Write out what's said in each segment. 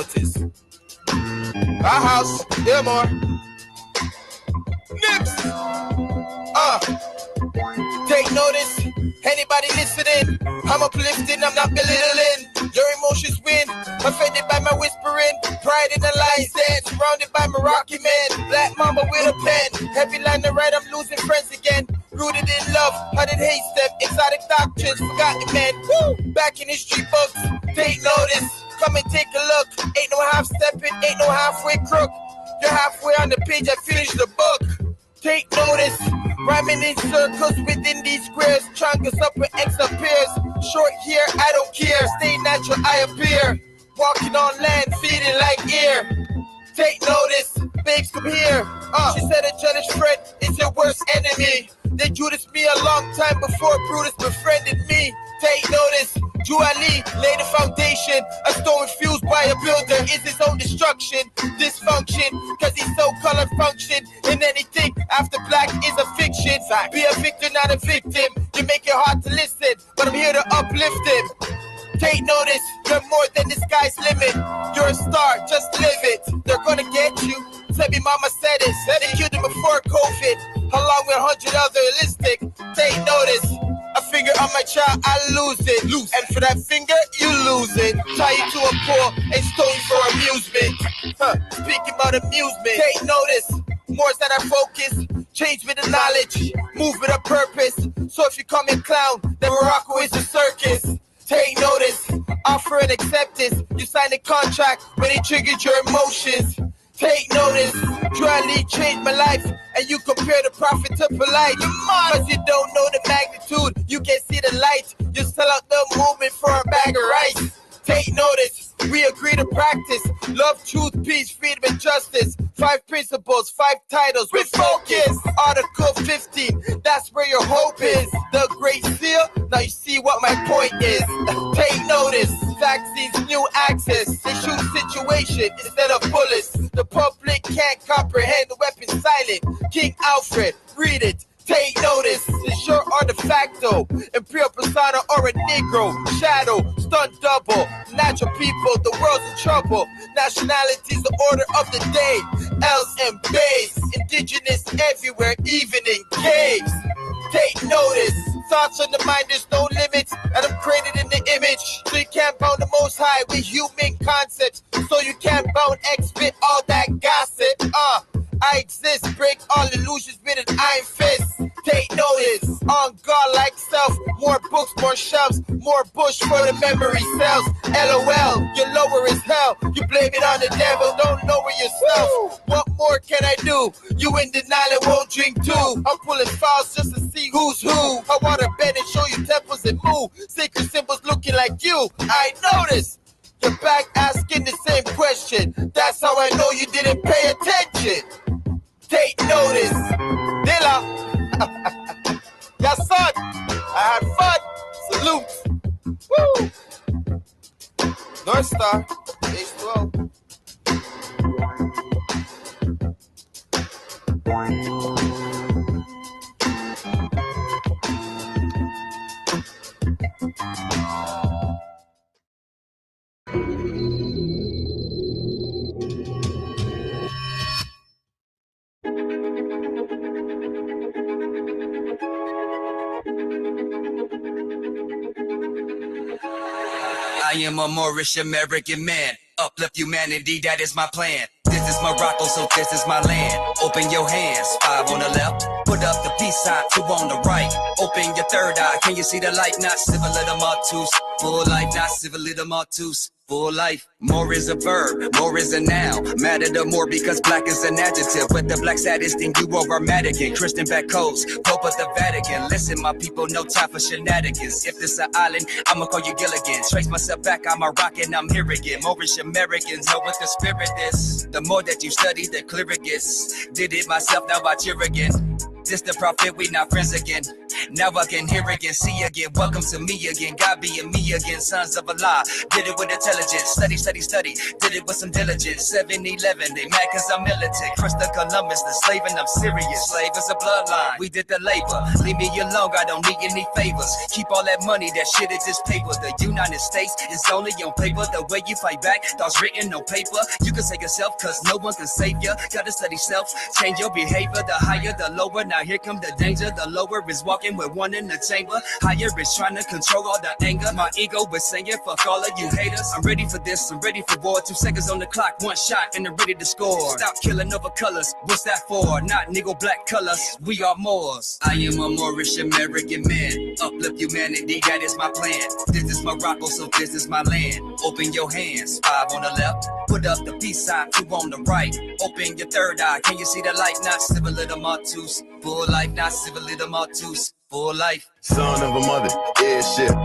notice. Our house, yeah, more. Nips. Take notice. Anybody listening? I'm uplifting, I'm not belittling. Your emotions win, offended by my whispering. Pride in the lion's den, surrounded by Moroccan men. Black mama with a pen, heavy line to write, I'm losing friends again. Rooted in love, I didn't hate them. Exotic doctrines, forgotten men. Woo! Back in history books, take notice. Come and take a look. Ain't no half stepping, ain't no halfway crook. You're halfway on the page, I finished the book. Take notice. Rhyming in circles within these squares. Triangles up and X appears. Short here, I don't care. Stay natural, I appear. Walking on land, feeding like air. Take notice, babes come here. She said a jealous friend is your worst enemy. They Judas me a long time before Brutus befriended me. Take notice, Juali laid a foundation. A stone fused by a builder is his own destruction. Dysfunction, cause he's so color function. And anything after black is a fiction. Be a victim, not a victim. You make it hard to listen, but I'm here to uplift him. Take notice, you're more than the sky's limit. You're a star, just live it. They're gonna get you. Baby mama said it. They killed him before COVID, along with 100 other realistic. Take notice. A finger on my child, I lose it. And for that finger, you lose it. Tie you to a pole and stone you for amusement. Speaking about amusement, take notice. More's that I focus. Change with the knowledge. Move with a purpose. So if you call me a clown, then Morocco is a circus. Take notice. Offer and acceptance. You signed a contract when it triggered your emotions. Take notice, Juali changed my life, and you compare the prophet to polite. Cause you don't know the magnitude, you can't see the light. You sell out the movement for a bag of rice. Take notice, we agree to practice love, truth, peace, freedom, and justice. 5 principles, 5 titles with focus. Article 15, that's where your hope is. The Great Seal, now you see what my point is. Take notice, vaccines, new access. They shoot situation instead of bullets. The public can't comprehend the weapon silent. King Alfred, read it. Take notice, it's your artifacto. Imperial persona or a Negro. Shadow, stunt double. Natural people, the world's in trouble. Nationality's the order of the day. L's and Bays. Indigenous everywhere, even in caves. Take notice, thoughts on the mind, there's no limits. And I'm created in the image. So you can't bound the most high with human concepts. So you can't bound X-Bit all that gossip. I exist, break all illusions with an iron fist. Take notice, on God like self. More books, more shelves, more bush for the memory cells. LOL, you're lower as hell. You blame it on the devil, don't lower yourself. What more can I do? You in denial and won't drink too. I'm pulling files just to see who's who. I want to bed and show you temples and move. Sacred symbols looking like you. I notice. You're back asking the same question. That's how I know you didn't pay attention. Take notice. Dilla. Yes, son. I had fun. Salute. Woo. North Star. H2O. I am a Moorish American man. Uplift humanity, that is my plan. This is Morocco, so this is my land. Open your hands, 5 on the left. Put up the peace sign, 2 on the right. Open your third eye, can you see the light? Not civil little martus. Full life, not civil little martus. Full life. More is a verb, more is a noun. Matter the more because black is an adjective. But the black saddest thing you are Madigan. Christian back coast, Pope of the Vatican. Listen, my people, no time for shenanigans. If this an island, I'ma call you Gilligan. Trace myself back, I'm a rock and I'm here again. Moorish Americans know what the spirit is. The more that you study, the clearer it gets. Did it myself, now I cheer again. This the prophet, we not friends again. Now I can hear again, see again. Welcome to me again. God being me again. Sons of Allah. Did it with intelligence. Study, study, study. Did it with some diligence. 7-11. They mad cause I'm militant. Christopher Columbus, the slave, and I'm serious. Slave is a bloodline. We did the labor. Leave me alone. I don't need any favors. Keep all that money. That shit is just paper. The United States is only on paper. The way you fight back, thoughts written on paper. You can save yourself cause no one can save you. Gotta study self. Change your behavior. The higher, the lower. Now here come the danger. The lower is walking with one in the chamber. Higher is trying to control all the anger. My ego is saying fuck all of you haters. I'm ready for this, I'm ready for war. 2 seconds on the clock, 1 shot and I'm ready to score. Stop killing over colors, what's that for? Not nigga black colors, we are Moors. I am a Moorish American man. Uplift humanity, that is my plan. This is Morocco, so this is my land. Open your hands, 5 on the left. Put up the peace sign, 2 on the right. Open your third eye, can you see the light? Not civil little martus. Full life, not civil little martus. Full life. Son of a mother, airship.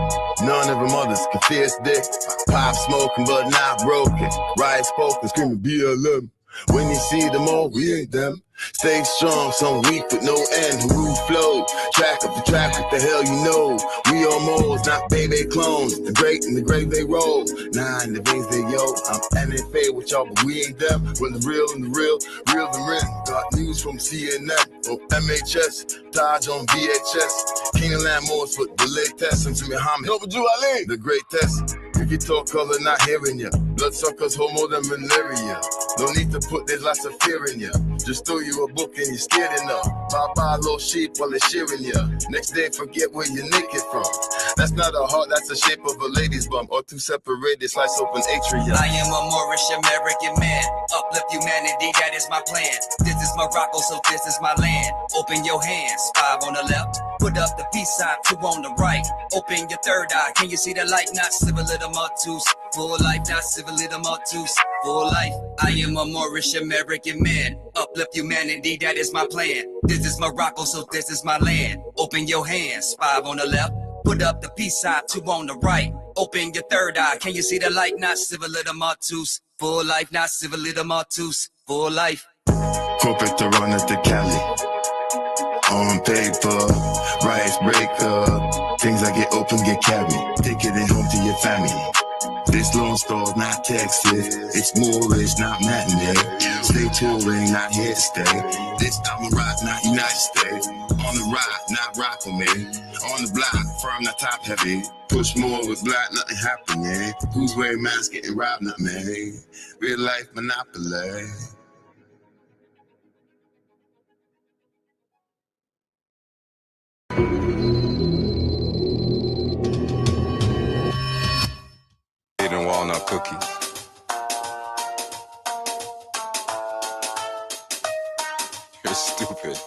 None of them others can fierce dick. Pop smoking, but not broken. Riot spoken, screaming BLM. When you see them all, we ain't them. Stay strong, some weak with no end. Who flow? Track up the track, what the hell you know? We are moles, not baby clones. The great in the grave they roll. Nah, in the veins they yo. I'm NFA with y'all, but we ain't them. When the real and the real the real. Got news from CNN on MHS, Taj on VHS. Canaanland Moors with the latest. And to Muhammad, Ali, the greatest. If you talk color, not hearing ya. Bloodsuckers hold more than malaria. No need to put, there's lots of fear in ya. Just throw you a book and you're scared enough. Bye-bye, little sheep while they're shearing ya. Next day, forget where you're naked from. That's not a heart, that's the shape of a lady's bum. Or 2 separated, slice open atria. I am a Moorish American man. Uplift humanity, that is my plan. This is Morocco, so this is my land. Open your hands, 5 on the left. Put up the peace sign, 2 on the right. Open your third eye, can you see the light? Not civil little martus. Full life, not civil little martus. Full life. I am a Moorish American man. Uplift humanity, that is my plan. This is Morocco, so this is my land. Open your hands, 5 on the left. Put up the peace sign, 2 on the right. Open your third eye, can you see the light? Not civil little martus. Full life, not civil little martus. Full life. Corporate to run at the Cali. On paper, rights breaker. Things that get open get carried. Take it home to your family. This Lone Star's not Texas. It's Moorish, not matinee. Stay touring, not here to stay. This time a rock, not United States. On the rock, not rock with me. On the block, firm, not top heavy. Push more with black, nothing happening. Who's wearing masks getting robbed, not me. Real life monopoly. And walnut cookies. You're stupid.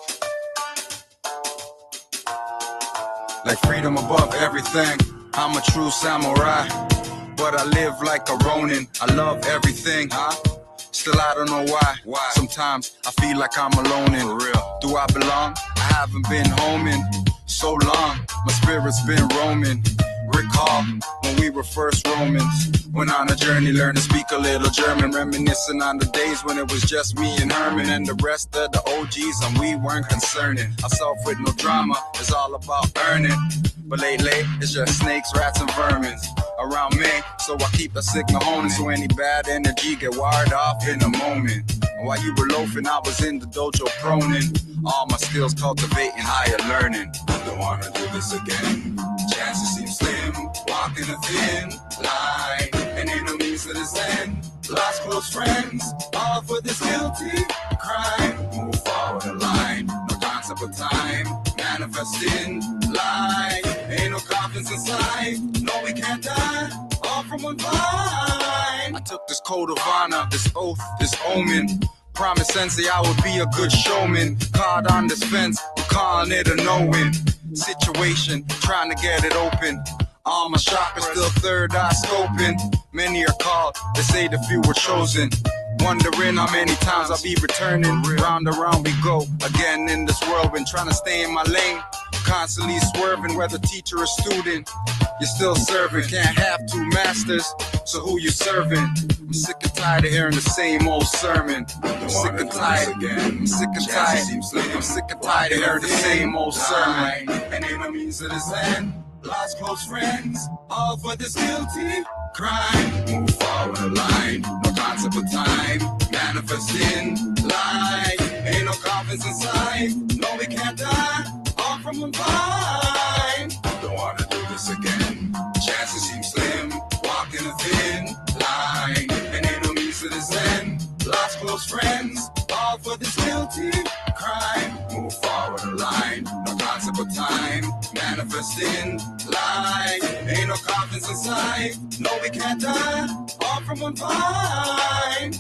Like freedom above everything. I'm a true samurai, but I live like a Ronin. I love everything. Still I don't know why. Sometimes I feel like I'm alone in. For real. Do I belong? I haven't been home in so long. My spirit's been roaming. Recall when we were first Romans. Went on a journey, learned to speak a little German. Reminiscing on the days when it was just me and Herman and the rest of the OGs, and we weren't concerning ourselves with no drama. It's all about earning. But lately, it's just snakes, rats, and vermins around me. So I keep a signal honing, so any bad energy get wired off in a moment. And while you were loafing, I was in the dojo proning. All my skills cultivating higher learning. I don't wanna do this again. Chances seem slim, walking a thin line, and ain't no means to this end. Lost close friends, all for this guilty crime. Move forward a line, no concept of time. Manifesting light, ain't no confidence inside. No, we can't die, all from one vine. I took this code of honor, this oath, this omen. Promise sensei I would be a good showman. Caught on this fence, we're calling it a no-win situation, trying to get it open. All my chakras still third eye scoping. Many are called, they say the few were chosen. Wondering how many times I'll be returning. Round and round we go, again in this world. Been trying to stay in my lane, constantly swerving, whether teacher or student. You're still serving, can't have 2 masters, so who you serving? I'm sick and tired of hearing the same old sermon. I'm sick and tired again. I'm sick and tired. I'm sick and tired of hearing the same old sermon. And ain't no means to this end. Lost close friends, all for this guilty crime. Move forward the line, no concept of time. Manifest in life, ain't no confidence inside. No, we can't die, all from one vine. Don't wanna do this again. Chances seem slim, walking a thin line. And ain't no means to this end. Lost close friends, all for this guilty crime. Move forward the line, no concept of time. Manifest in life, ain't no confidence inside. No, we can't die, all from one vine.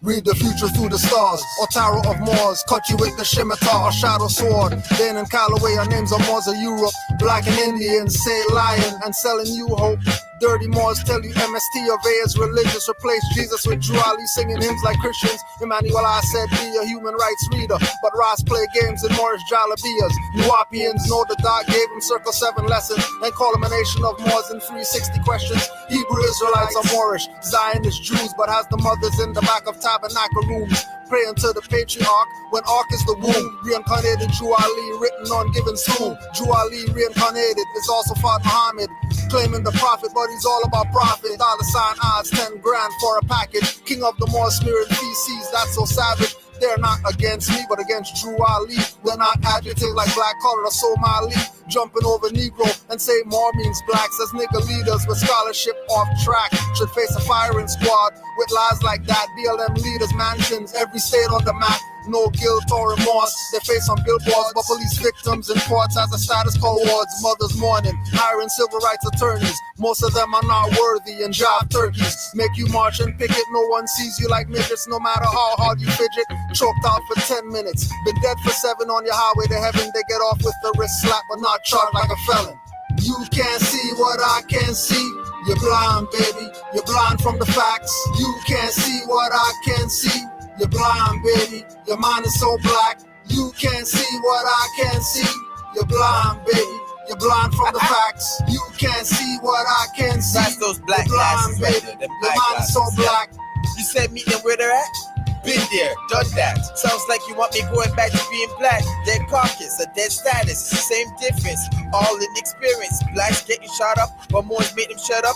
Read the future through the stars, or tarot of Moors. Cut you with the scimitar or shadow sword. Then in Callaway, our names are Moors of Europe. Black and Indians say lion and selling you hope. Dirty Moors tell you MST of A is religious. Replace Jesus with Drew Ali singing hymns like Christians. Emmanuel I said be a human rights reader, but Ross play games in Moorish jalabias. Nuwapians know the dark gave him circle 7 lessons and call him a nation of Moors in 360 questions. Hebrew Israelites are Moorish, Zionist Jews, but has the mothers in the back of tabernacle rooms. Praying to the patriarch when Ark is the womb. Reincarnated Drew Ali written on given tomb. Drew Ali reincarnated is also fought Muhammad, claiming the prophet, but he's all about profit. $sign odds, 10 grand for a package. King of the Moor smearing feces, that's so savage. They're not against me, but against Drew Ali. They're not adjective like black collar or Somali. Jumping over Negro and say more means blacks as nigga leaders with scholarship off track. Should face a firing squad with lies like that. BLM leaders, mansions, every state on the map. No guilt or remorse. They face on billboards, but police victims in courts as a status quo wards. Mothers mourning, hiring civil rights attorneys. Most of them are not worthy and job turkeys. Make you march and picket. No one sees you like midgets, no matter how hard you fidget. Choked out for 10 minutes. Been dead for 7 on your highway to heaven. They get off with the wrist slap, but not charged like a felon. You can't see what I can see. You're blind, baby. You're blind from the facts. You can't see what I can see. You're blind, baby. Your mind is so black. You can't see what I can see. You're blind, baby. You're blind from the facts. You can't see what I can see. That's those black You're blind, glasses right baby. there, them Your black mind is so glasses, yeah. black. You said meet them where they're at? Been there, done that. Sounds like you want me going back to being black. Dead carcass, a dead status, same difference. All in experience. Blacks getting shot up, but Moors made them shut up.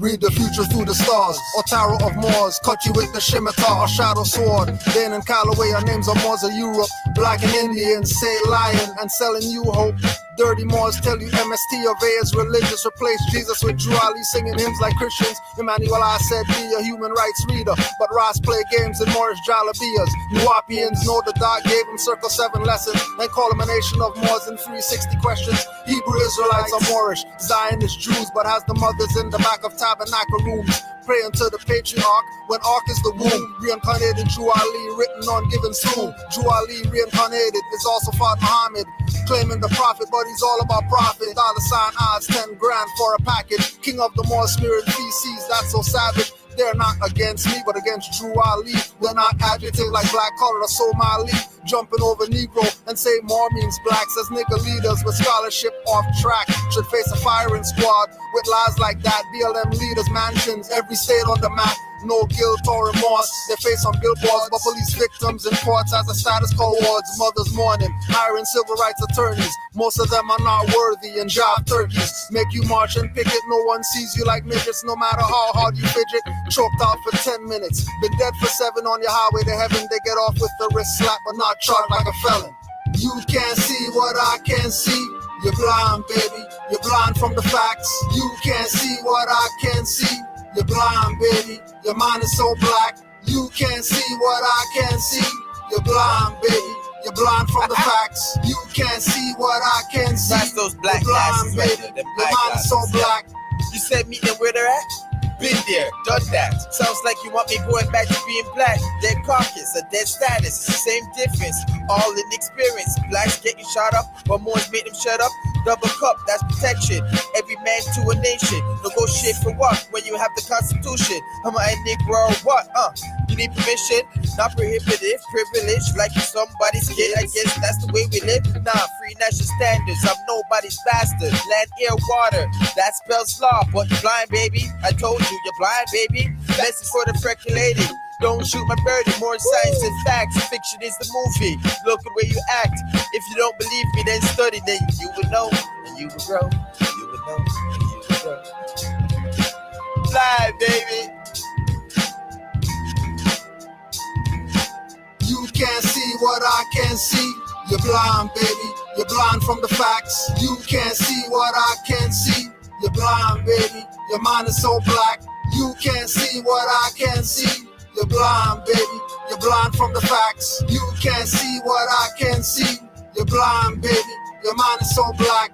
Read the future through the stars, or tarot of Moors. Cut you with the scimitar or shadow sword. Then in Callaway, our names are Moors of Europe. Black and Indians say lion and selling you hope. Dirty Moors tell you MST of A is religious. Replace Jesus with Drew Ali singing hymns like Christians. Emmanuel I said be a human rights reader, but Ross play games in Moorish jalabias. Nuwapians know the dark gave him circle 7 lessons and call him a nation of Moors in 360 questions. Hebrew Israelites are Moorish, Zionist Jews, but has the mothers in the back of tabernacle rooms. Praying to the patriarch when Ark is the womb. Reincarnated Drew Ali written on given tomb. Drew Ali reincarnated is also fought Muhammad, claiming the prophet, but he's all about profit. $sign odds, 10 grand for a package. King of the Moor smearing feces, that's so savage. They're not against me, but against Drew Ali. They're not adjective like black collar or Somali. Jumping over Negro and say more means blacks as nigga leaders with scholarship off track. Should face a firing squad with lies like that. BLM leaders, mansions, every state on the map. no guilt or remorse. They face on billboards, but police victims in courts as a status quo wards. Mothers mourning, hiring civil rights attorneys. Most of them are not worthy and job turkeys. Make you march and picket, no one sees you like midgets. No matter how hard you fidget, choked out for 10 minutes. Been dead for 7 on your highway to heaven. They get off with the wrist slap, but not charged like a felon. You can't see what I can see. You're blind, baby. You're blind from the facts. You can't see what I can see. You're blind, baby. Your mind is so black. You can't see what I can see. You're blind, baby. You're blind from the facts. You can't see what I can see. That's those black You're blind, glasses, baby. right? Your mind is so black. You said meet them where they're at? Been there, done that. Sounds like you want me going back to being black. Dead carcass, a dead status, same difference. All in experience. Blacks getting shot up, but Moors made them shut up. Double cup, that's protection. Every man to a nation. Negotiate for what? When you have the Constitution. I'm a Negro or what? You need permission, not prohibitive, privilege. Like you're somebody's kid, I guess that's the way we live. Nah, free national standards. I'm nobody's bastard. Land, air, water. That spells law, but you're blind, baby. I told you, you're blind, baby. Message for the percolating. Don't shoot my birdie, more science and facts. Fiction is the movie. Look at where you act. If you don't believe me, then study. Then you will know, and you will grow. You will know, and you will grow. Fly, baby. You can't see what I can see. You're blind, baby. You're blind from the facts. You can't see what I can see. You're blind, baby. Your mind is so black. You can't see what I can see. You're blind, baby. You're blind from the facts. You can't see what I can see. You're blind, baby. Your mind is so black.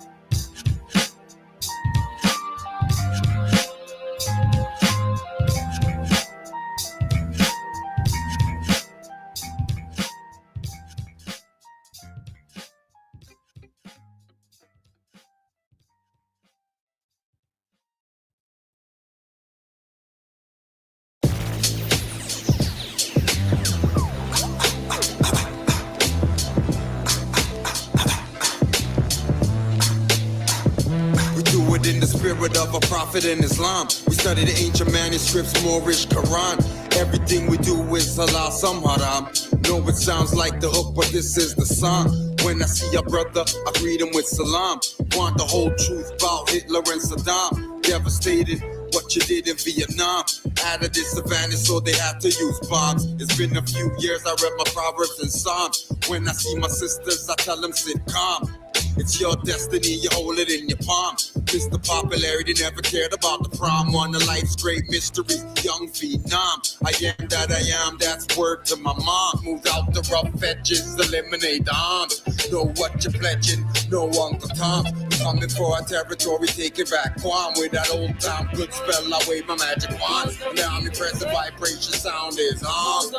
In the spirit of a prophet in Islam, we study the ancient manuscripts, Moorish, Quran. Everything we do is halal, some haram. No, it sounds like the hook, but this is the song. When I see a brother, I greet him with salam. Want the whole truth about Hitler and Saddam. Devastated what you did in Vietnam. Out of this savannah, so they had to use bombs. It's been a few years, I read my Proverbs and Psalms. When I see my sisters, I tell them sit calm. It's your destiny, you hold it in your palm. Mr. Popularity never cared about the prom. One of life's great mysteries, young phenom. I am that I am, that's word to my mom. Moved out the rough edges, eliminate the arms. Know what you're pledging, no Uncle Tom. Coming for our territory, taking back Guam. With that old time good spell, I wave my magic wand. Now I'm impressed, the vibration sound is on.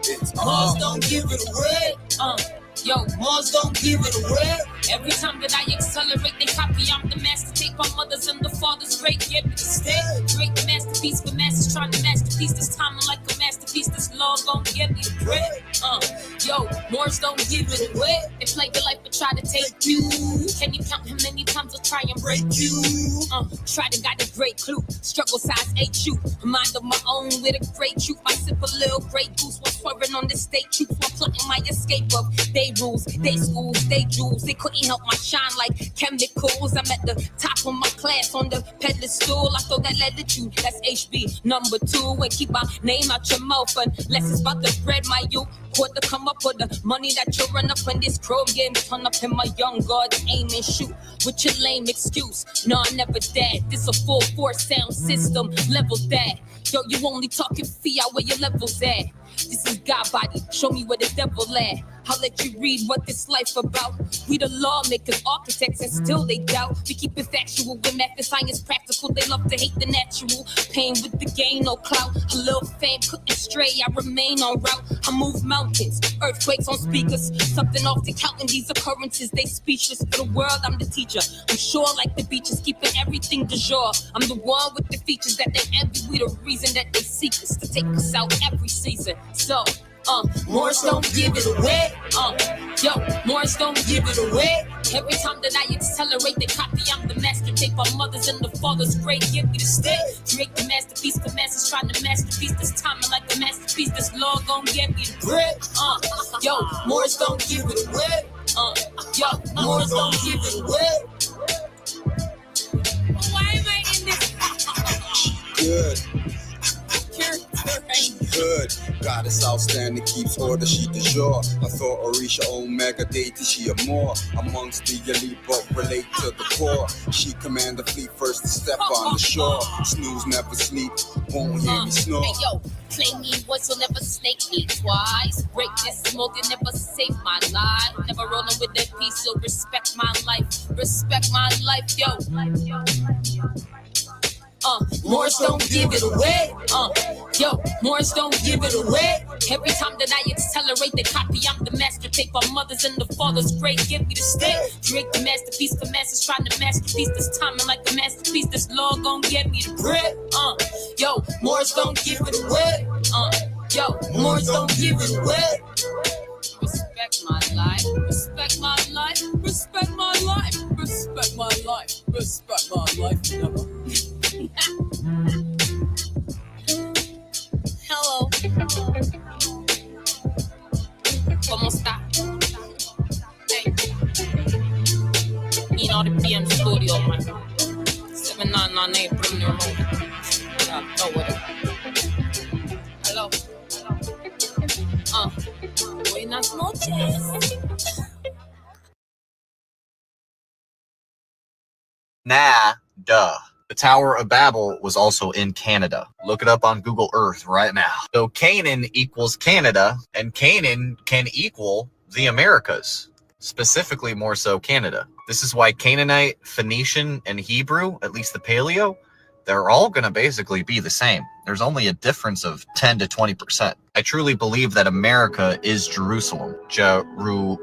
It's on. Moors don't give it away. Yo, Moors don't give it away. Every time that I accelerate, they copy. I'm the master tape. My mother's and the father's great. Yeah, but stay great masterpiece for masters trying to masterpiece. This time I'm like a masterpiece. This law gon' give me the bread. Yo, Moors don't give it away. They play your life but try to take you. Can you count how many times I'll try and break you? Try to got a great clue. Struggle size HU. A mind of my own with a great truth. I sip a little great goose while swerving on the state truth. While plotting my escape of they rules, they schools, they jewels. They couldn't help my shine like chemicals. I'm at the top of my class on the pedestal. I throw that lead at you. That's HB number 2. And keep my name out your mouth unless it's about to spread my youth. Quarter come up with the money that you run up when this chrome game turn up in my young guards aim and shoot with your lame excuse. No, I never dead. This a full force sound system level that. Yo, you only talking fiat where your levels at. This is God body. Show me where the devil at. I'll let you read what this life about. We the lawmakers, architects, and still they doubt. We keep it factual with math and science practical. They love to hate the natural. Pain with the gain, no clout. A little fame couldn't stray. I remain on route. I move mountains, earthquakes on speakers. Something off the counting these occurrences. They speechless for the world. I'm the teacher. I'm sure like the beaches, keeping everything du jour. I'm the one with the features that they envy. We the reason that they seek us to take us out every season. So. Moors don't give it away. Yo, Moors don't give it away. Every time that I accelerate, they copy. I'm the master Take our mothers and the fathers, great give me the state. Drake the masterpiece, the masses trying to masterpiece. This time I like a masterpiece, this law gon' get me the bread. Yo, Moors don't give it away. Yo, Moors don't give it away. Why am I in this? Good. Good. Goddess outstanding, keeps order, she de jour. I thought Orisha Omega deity, she a Moor. Amongst the elite, but relate to the core. She command the fleet first to step on the shore. Snooze, never sleep, won't hear me snore. Hey yo, play me once, you'll never snake me twice. Break this smoke and never save my life. Never rolling with that piece, so respect my life. Respect my life, yo. Moors don't give it away. Yo, Moors don't give it away. Every time that I accelerate the copy, I'm the master. Take our mothers and the fathers, great give me the state. Drake the masterpiece, the masses trying to masterpiece. This time I'm like a masterpiece. This law gon' get me the bread. Yo, Moors don't give it away. Yo, Moors don't give it away. Respect my life, respect my life, respect my life, respect my life, respect my life. Hello. ¿Cómo está? Hey. You know the PM studio, man. 7998 Premier Road. Go with it. Hello. Buenas noches. Nah, duh. The Tower of Babel was also in Canada. Look it up on Google Earth right now. So Canaan equals Canada, and Canaan can equal the Americas, specifically more so Canada. This is why Canaanite, Phoenician, and Hebrew, at least the Paleo, they're all going to basically be the same. There's only a difference of 10 to 20%. I truly believe that America is Jerusalem. Jeru-USA-lum.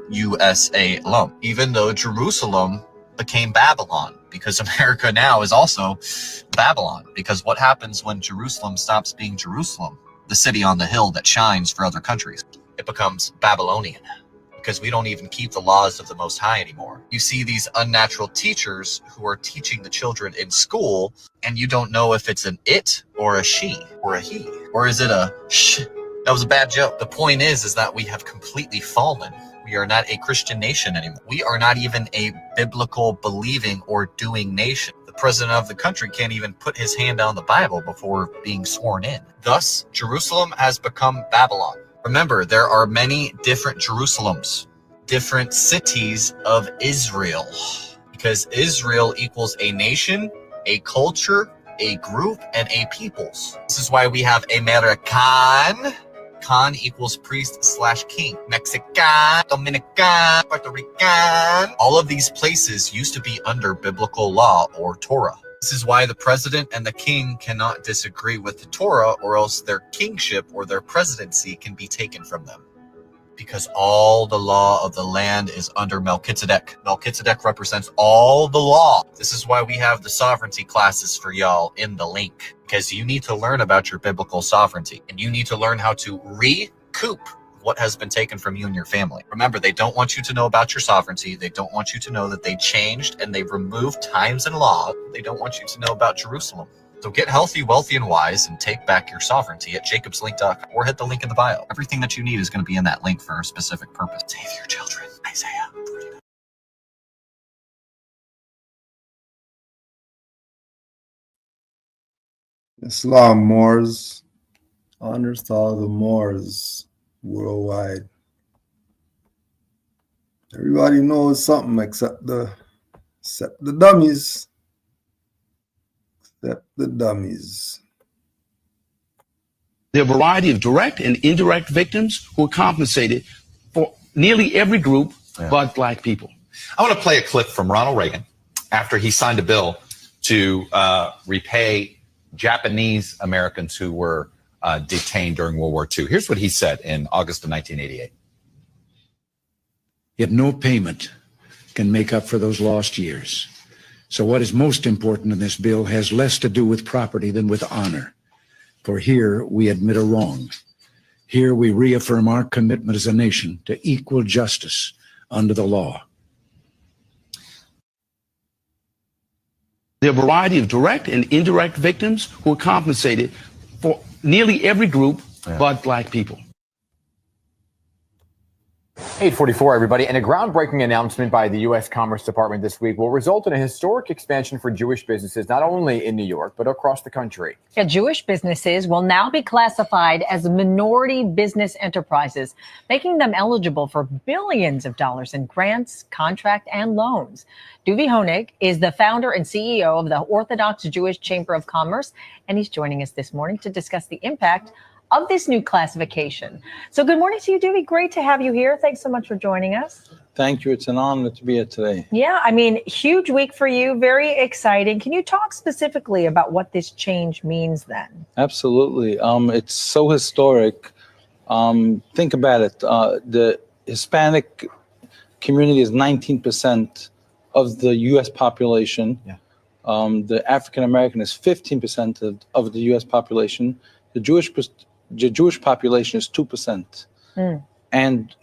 Even though Jerusalem became Babylon, because America now is also Babylon. Because what happens when Jerusalem stops being Jerusalem, the city on the hill that shines for other countries? It becomes Babylonian, because we don't even keep the laws of the Most High anymore. You see these unnatural teachers who are teaching the children in school, and you don't know if it's an it or a she or a he, or is it a sh? That was a bad joke. The point is that we have completely fallen. We are not a Christian nation anymore. We are not even a biblical believing or doing nation. The president of the country can't even put his hand on the Bible before being sworn in. Thus, Jerusalem has become Babylon. Remember, there are many different Jerusalems, different cities of Israel, because Israel equals a nation, a culture, a group, and a peoples. This is why we have American. Con equals priest/king. Mexican, Dominican, Puerto Rican. All of these places used to be under biblical law or Torah. This is why the president and the king cannot disagree with the Torah, or else their kingship or their presidency can be taken from them. Because all the law of the land is under Melchizedek. Melchizedek represents all the law. This is why we have the sovereignty classes for y'all in the link. Because you need to learn about your biblical sovereignty. And you need to learn how to recoup what has been taken from you and your family. Remember, they don't want you to know about your sovereignty. They don't want you to know that they changed and they removed times and law. They don't want you to know about Jerusalem. So get healthy, wealthy, and wise and take back your sovereignty at jacobslink.com or hit the link in the bio. Everything that you need is going to be in that link for a specific purpose. Save your children. Isaiah. Islam Moors. Honors to all the Moors worldwide. Everybody knows something except the dummies. Except the dummies. There are a variety of direct and indirect victims who are compensated for nearly every group but black people. I want to play a clip from Ronald Reagan after he signed a bill to repay Japanese Americans who were detained during World War II. Here's what he said in August of 1988. Yet no payment can make up for those lost years. So what is most important in this bill has less to do with property than with honor. For here we admit a wrong. Here we reaffirm our commitment as a nation to equal justice under the law. There are a variety of direct and indirect victims who are compensated for nearly every group but black people. 8:44, everybody. And a groundbreaking announcement by the U.S. Commerce Department this week will result in a historic expansion for Jewish businesses, not only in New York, but across the country. Yeah, Jewish businesses will now be classified as minority business enterprises, making them eligible for billions of dollars in grants, contract, and loans. Duvi Honig is the founder and CEO of the Orthodox Jewish Chamber of Commerce, and he's joining us this morning to discuss the impact of this new classification. So good morning to you, Duvi. Great to have you here. Thanks so much for joining us. Thank you. It's an honor to be here today. Yeah, I mean, huge week for you. Very exciting. Can you talk specifically about what this change means then? Absolutely. It's so historic. Think about it. The Hispanic community is 19% of the U.S. population. Yeah. The African American is 15% of the U.S. population. The Jewish population is 2%. And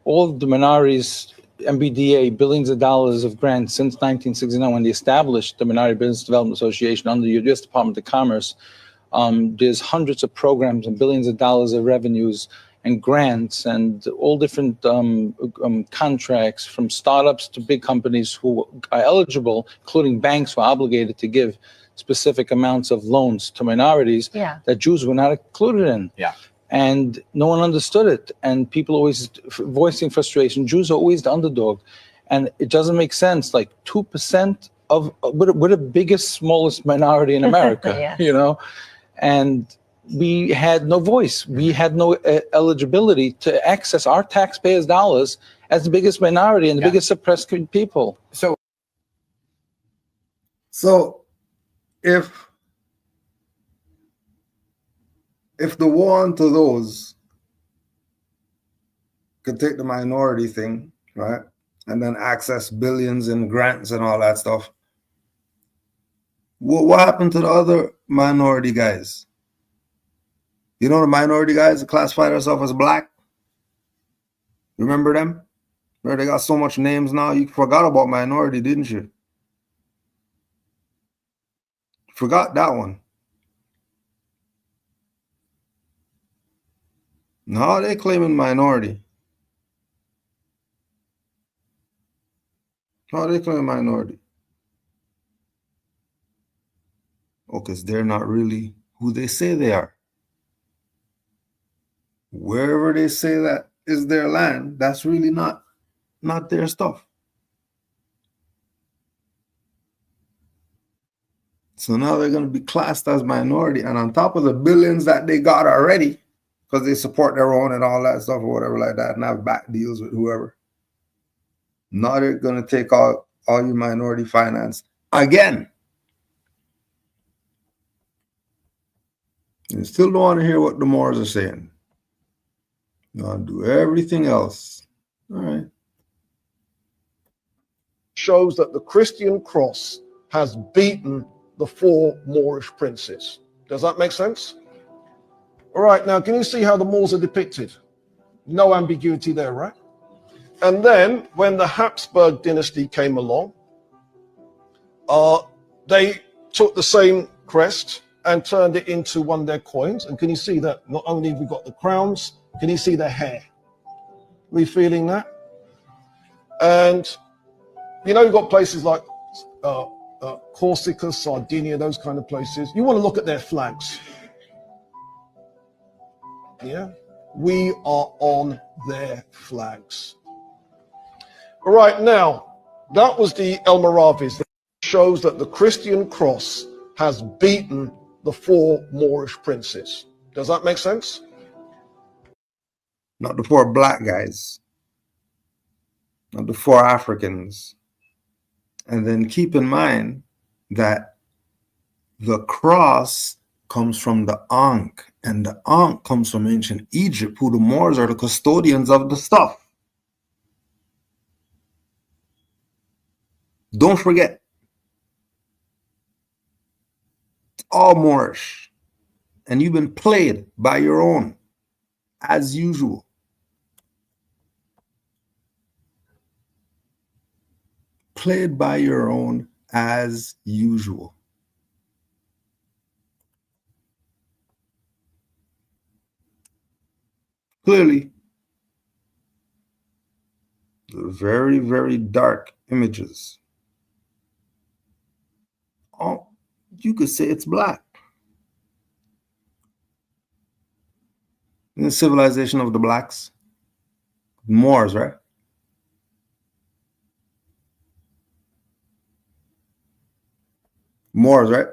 all of the minorities, MBDA, billions of dollars of grants since 1969 when they established the Minority Business Development Association under the U.S. Department of Commerce. There's hundreds of programs and billions of dollars of revenues and grants and all different contracts from startups to big companies who are eligible, including banks who are obligated to give specific amounts of loans to minorities that Jews were not included in. Yeah. And no one understood it. And people always voicing frustration. Jews are always the underdog. And it doesn't make sense. Like 2% of, we're the biggest, smallest minority in America, you know? And we had no voice. We had no eligibility to access our taxpayers' dollars as the biggest minority and the biggest suppressed people. So if the one to those could take the minority thing, right, and then access billions in grants and all that stuff, what happened to the other minority guys? You know, the minority guys that classify themselves as black? Remember them? Where they got so much names now, you forgot about minority, didn't you? Forgot that one. No, they claiming minority. No, they claim minority. Oh, because they're not really who they say they are. Wherever they say that is their land, that's really not their stuff. So now they're going to be classed as minority. And on top of the billions that they got already, because they support their own and all that stuff or whatever like that, and have back deals with whoever. Now they're going to take all your minority finance again. You still don't want to hear what the Moors are saying. You want to do everything else. All right. Shows that the Christian cross has beaten the 4 Moorish princes. Does that make sense? All right, now can you see how the Moors are depicted? No ambiguity there, right? And then when the Habsburg dynasty came along, they took the same crest and turned it into one of their coins. And can you see that not only have we got the crowns, can you see their hair? Are we feeling that? And you know, you've got places like Corsica, Sardinia, those kind of places. You want to look at their flags. Yeah, we are on their flags. All right, now, that was the Almoravids. That shows that the Christian cross has beaten the 4 Moorish princes. Does that make sense? Not the 4 black guys. Not the 4 Africans. And then keep in mind that the cross comes from the Ankh, and the Ankh comes from ancient Egypt, who the Moors are the custodians of the stuff. Don't forget, it's all Moorish, and you've been played by your own, as usual. Played by your own, as usual. Clearly, the very, very dark images. Oh, you could say it's black. In the civilization of the blacks, Moors, right? Moors, right?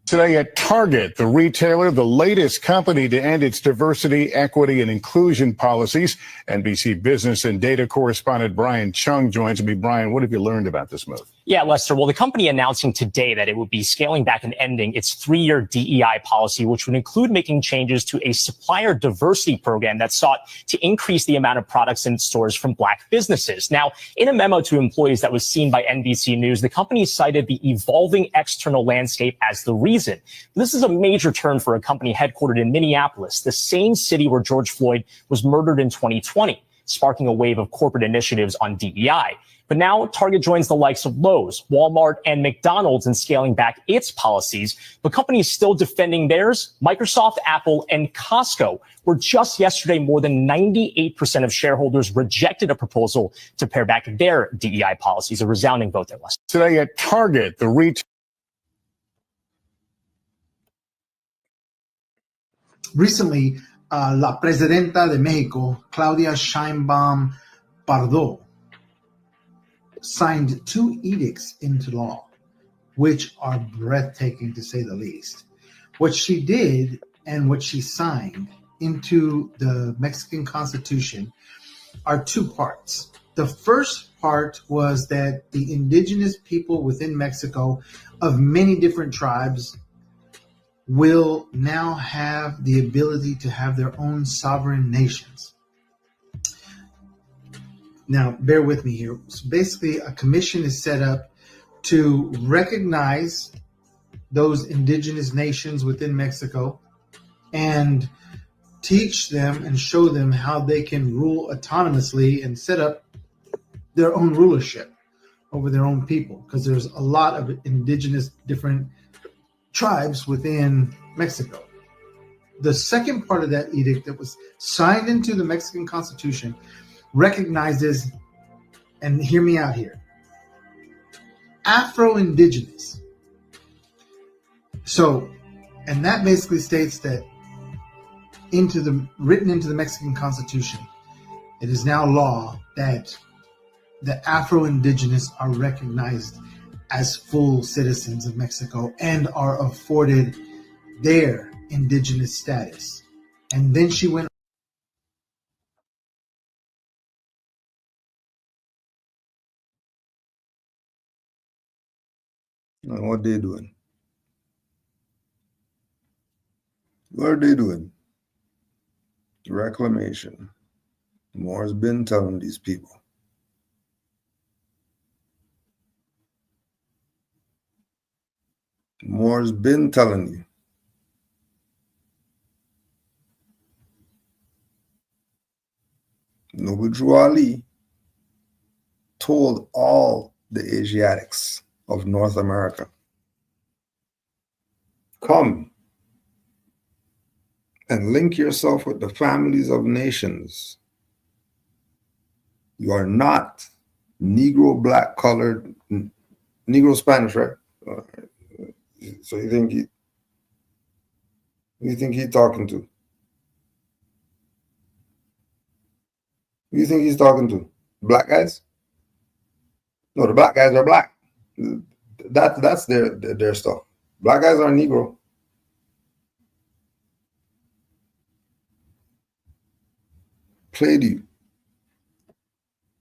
Today at Target, the retailer, the latest company to end its diversity, equity, and inclusion policies. NBC business and data correspondent Brian Chung joins me. Brian, what have you learned about this move? Yeah, Lester. Well, the company announcing today that it would be scaling back and ending its 3-year DEI policy, which would include making changes to a supplier diversity program that sought to increase the amount of products in stores from black businesses. Now, in a memo to employees that was seen by NBC News, the company cited the evolving external landscape as the reason. This is a major turn for a company headquartered in Minneapolis, the same city where George Floyd was murdered in 2020, sparking a wave of corporate initiatives on DEI. But now Target joins the likes of Lowe's, Walmart, and McDonald's in scaling back its policies. But companies still defending theirs, Microsoft, Apple, and Costco, where just yesterday more than 98% of shareholders rejected a proposal to pare back their DEI policies. A resounding vote there, Lester. Today at Target, the retail. Recently, la presidenta de Mexico, Claudia Sheinbaum Pardo, signed 2 edicts into law, which are breathtaking to say the least. What she did and what she signed into the Mexican Constitution are 2 parts. The first part was that the indigenous people within Mexico of many different tribes will now have the ability to have their own sovereign nations. Now, bear with me here. So basically, a commission is set up to recognize those indigenous nations within Mexico and teach them and show them how they can rule autonomously and set up their own rulership over their own people, because there's a lot of indigenous different tribes within Mexico. The second part of that edict that was signed into the Mexican Constitution recognizes, and hear me out here, Afro-Indigenous. So, and that basically states that written into the Mexican Constitution, it is now law that the Afro-Indigenous are recognized as full citizens of Mexico and are afforded their indigenous status. And then she went. And what they doing? What are they doing? Reclamation. Moore's been telling these people. Moore's been telling you. Noble Drew Ali told all the Asiatics of North America, come and link yourself with the families of nations. You are not Negro, black, colored, Negro, Spanish, right? So you think he talking to? Who you think he's talking to? Black guys? No, the black guys are black. That's their stuff. Black guys are Negro. Played you.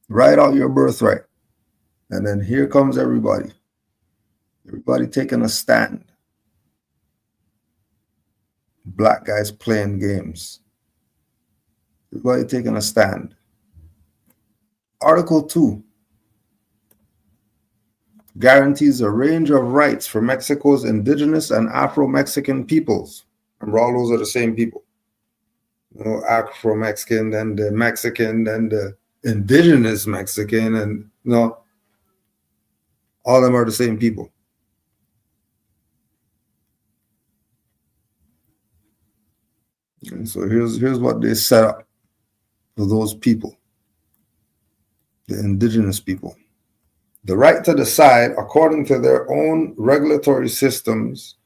Write out your birthright. And then here comes everybody. Everybody taking a stand. Black guys playing games. Everybody taking a stand. Article 2 guarantees a range of rights for Mexico's indigenous and Afro-Mexican peoples. Remember, all those are the same people. You know, Afro-Mexican, then the Mexican, then the indigenous Mexican, and no, all of them are the same people. And so here's what they set up for those people, the indigenous people. The right to decide according to their own regulatory systems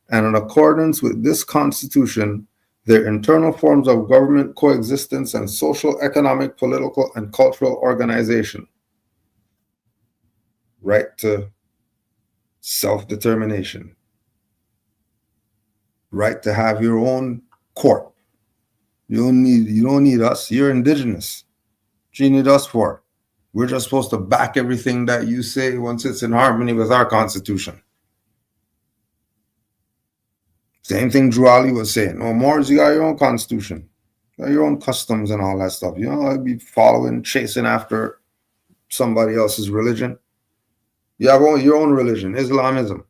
and in accordance with this Constitution, their internal forms of government coexistence and social, economic, political, and cultural organization. Right to self-determination. Right to have your own court. You don't need us. You're indigenous. What you need us for? We're just supposed to back everything that you say once it's in harmony with our Constitution. Same thing Drew Ali was saying. No, Moors, you got your own Constitution. You got your own customs and all that stuff. You don't like be following, chasing after somebody else's religion. You have your own religion, Islamism.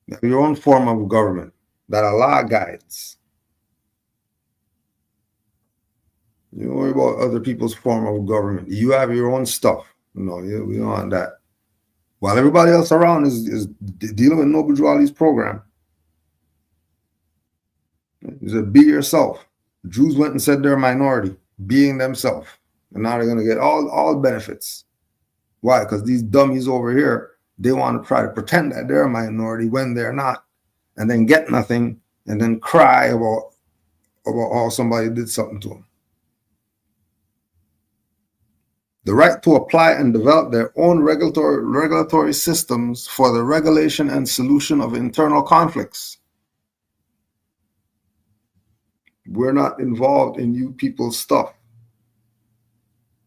You have your own form of government that Allah guides. You don't worry about other people's form of government. You have your own stuff. No, we don't want that. While everybody else around is dealing with Noble Drew Ali's program. He said, be yourself. Jews went and said they're a minority, being themselves. And now they're going to get all benefits. Why? Because these dummies over here, they want to try to pretend that they're a minority when they're not. And then get nothing and then cry about how somebody did something to them. The right to apply and develop their own regulatory systems for the regulation and solution of internal conflicts. We're not involved in you people's stuff.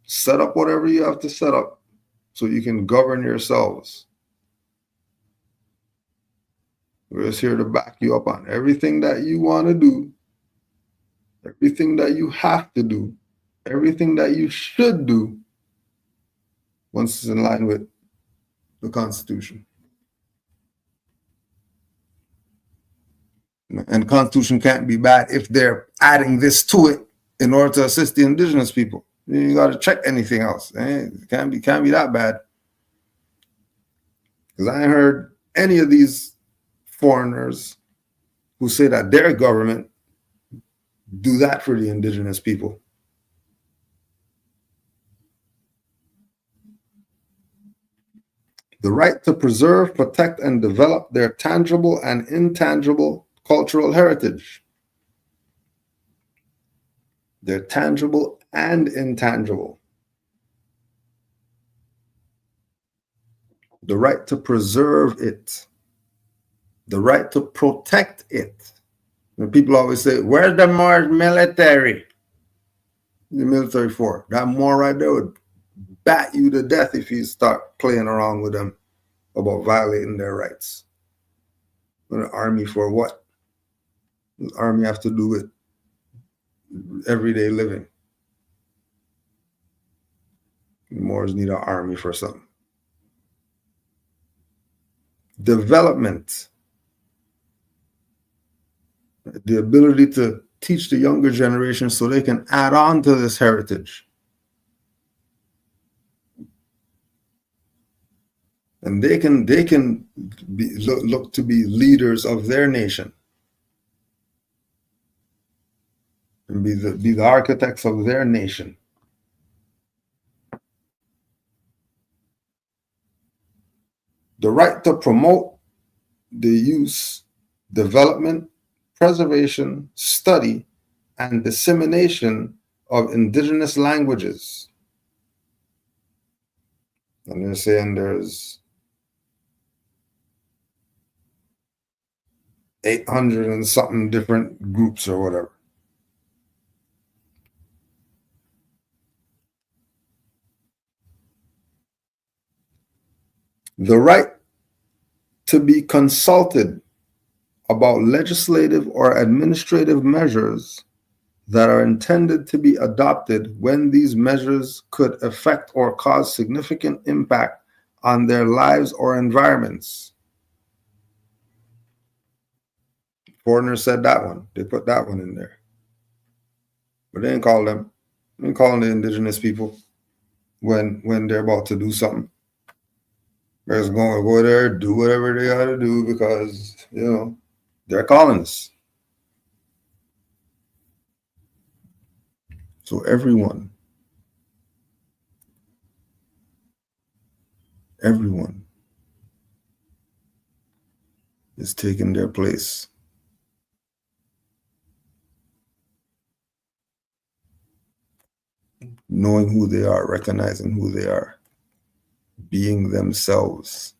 Set up whatever you have to set up so you can govern yourselves. We're just here to back you up on everything that you want to do, everything that you have to do, everything that you should do, once it's in line with the Constitution. And Constitution can't be bad if they're adding this to it in order to assist the indigenous people. You got to check anything else. It can't be that bad. Because I ain't heard any of these foreigners who say that their government do that for the indigenous people. The right to preserve, protect, and develop their tangible and intangible cultural heritage. They're tangible and intangible. The right to preserve it. The right to protect it. And people always say, where's the Moor military? The military for? That Moor right there would bat you to death if you start playing around with them about violating their rights. An army for what? An army have to do with everyday living. Moors need an army for something. Development. The ability to teach the younger generation so they can add on to this heritage. And they can look to be leaders of their nation and be the architects of their nation. The right to promote the use, development, preservation, study, and dissemination of indigenous languages. And they're saying there's 800 and something different groups or whatever. The right to be consulted about legislative or administrative measures that are intended to be adopted when these measures could affect or cause significant impact on their lives or environments. Foreigners said that one. They put that one in there. But they didn't call them I'm calling the indigenous people when they're about to do something. They're just going to go there, do whatever they got to do because, you know, they're colonists. So everyone is taking their place. Knowing who they are, recognizing who they are, being themselves.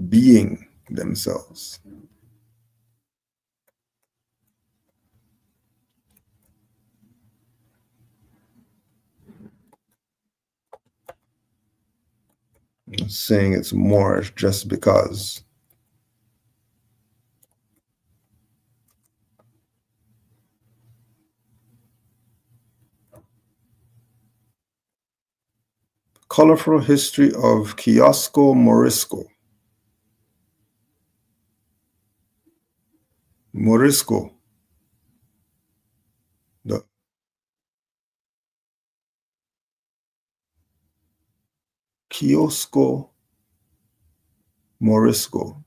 Being themselves. I'm saying it's Moorish just because. Colorful history of Kiosko Morisco. Morisco. The Kiosko Morisco.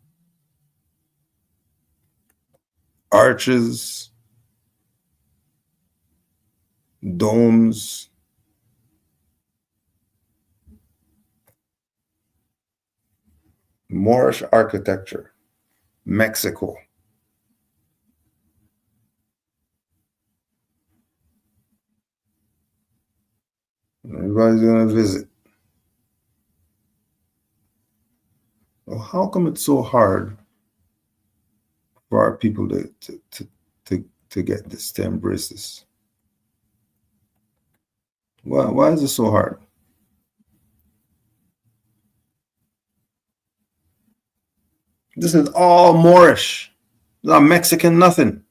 Arches, domes, Moorish architecture, Mexico. Everybody's going to visit. Well, how come it's so hard for our people to get this, to embrace this? Why is it so hard? This is all Moorish, not Mexican, nothing.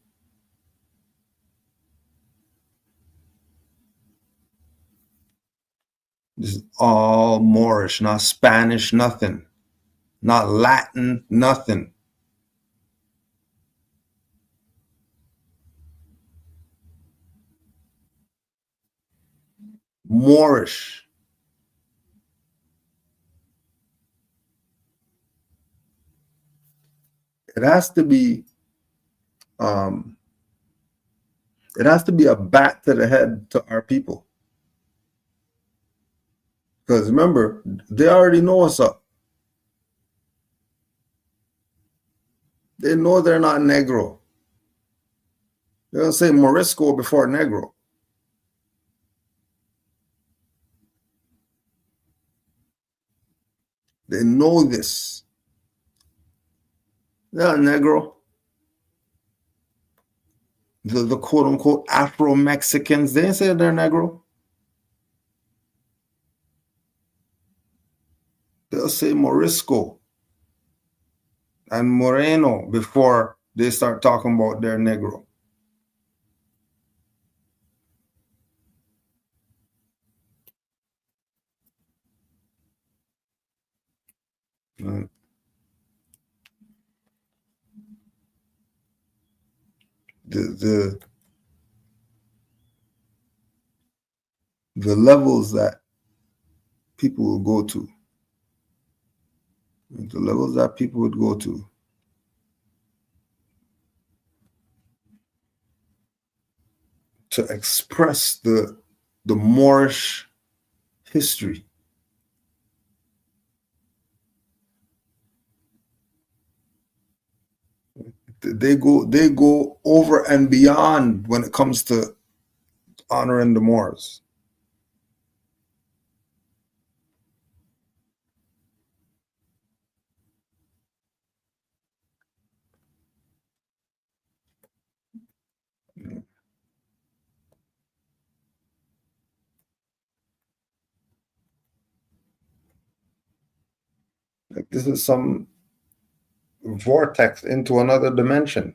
This is all Moorish, not Spanish, nothing. Not Latin, nothing. Moorish. It has to be a bat to the head to our people. Because remember, they already know what's up. They know they're not Negro. They're going to say Morisco before Negro. They know this. They're not Negro. The quote-unquote Afro-Mexicans, they didn't say they're Negro. They'll say Morisco and Moreno before they start talking about their Negro. Right. The levels that people will go to, the levels that people would go to express the Moorish history. They go over and beyond when it comes to honoring the Moors. Like this is some vortex into another dimension.